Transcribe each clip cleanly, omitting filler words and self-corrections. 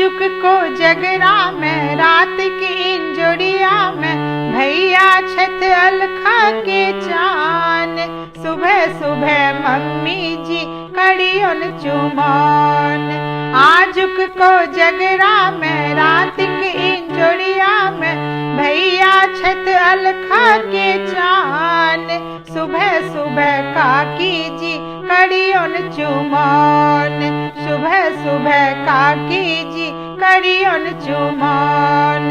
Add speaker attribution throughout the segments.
Speaker 1: आजुक को जगरा में रात की इंजोरिया में भैया छत अलखा के चान। सुबह सुबह मम्मी जी कड़ियन चुमान। आजुक को जगरा में रात की इंजोरिया में भैया छत अलखा के चान। सुबह सुबह काकी जी कड़ियन चुमान। सुबह सुबह काकी जी कड़ियन चुमान।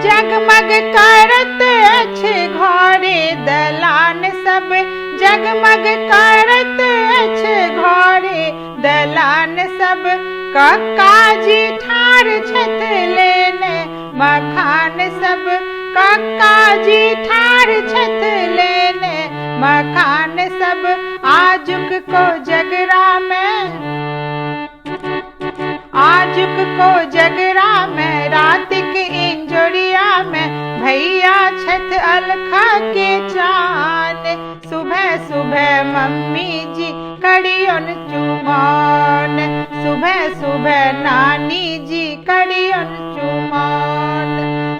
Speaker 1: जगमग करत अछि घरे दलान सब। जगमग करत अछि घरे दलान सब। कक्का जी ठार छथ लेने मखान सब। कक्का जी ठार छथ लेने मखान सब। आजुक को जगरा में आजुक को जगरा में रात की इंजोरिया में भैया छत अलखा के चान। सुबह सुबह मम्मी जी कड़ियन चुमान। सुबह सुबह नानी जी कड़ियन चुमान।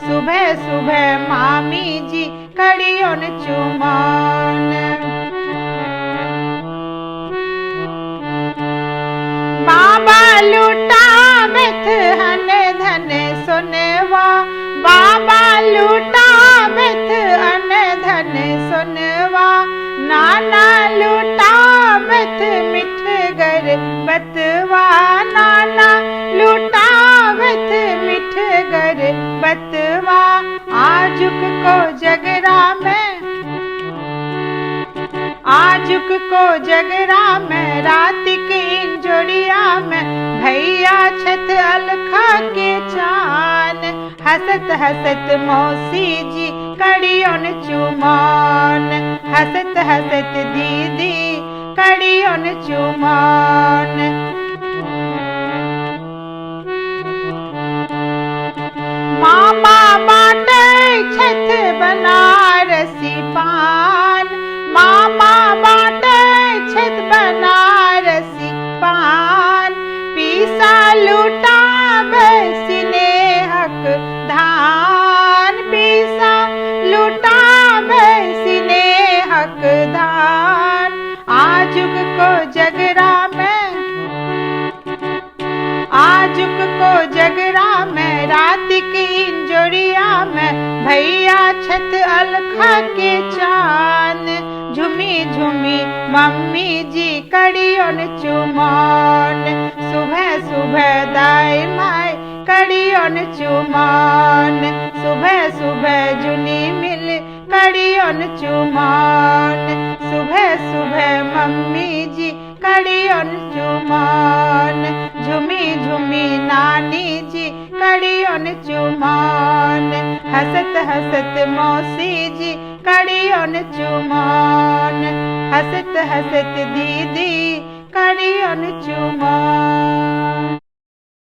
Speaker 1: सुबह सुबह मामी जी कड़ियन चुमान। बाबा लुटावत हन धन सोनवा। बाबा लुटावत हन धन सोनवा। नाना लुटावत मिठगर बतवा। नाना लुटावत मिठगर बतवा। आजुक को जगरा में आजुक को जगरा में रात की इंजोरिया में भैया छत अलखा के चान। हसत हसत मौसी जी कड़ियन चुमान। हसत हसत दीदी कड़ियन चुमान। मामा बाटे छथ बनारसी पान। मामा बाटे छथ बनारसी पान। पीसा लुटावे स्नेहक धान। पीसा लुटावे स्नेहक धान। आजुक को जगरा में आजुक को जगरा में रात की इंजोरिया में भैया छत अलखा के चान। झुमी झुमी मम्मी जी कड़ियन चुमान। सुबह सुबह दाई माई कड़ियन चुमान। सुबह सुबह जुनी मिल कड़ियन चुमान। सुबह सुबह मम्मी जी कड़ियन चुमान। झुमी झुमी नानी जी कड़ियन चुमान। हसत हसत मौसी जी कड़ियन चुमान। हसत हसत दीदी कड़ियन चुमान।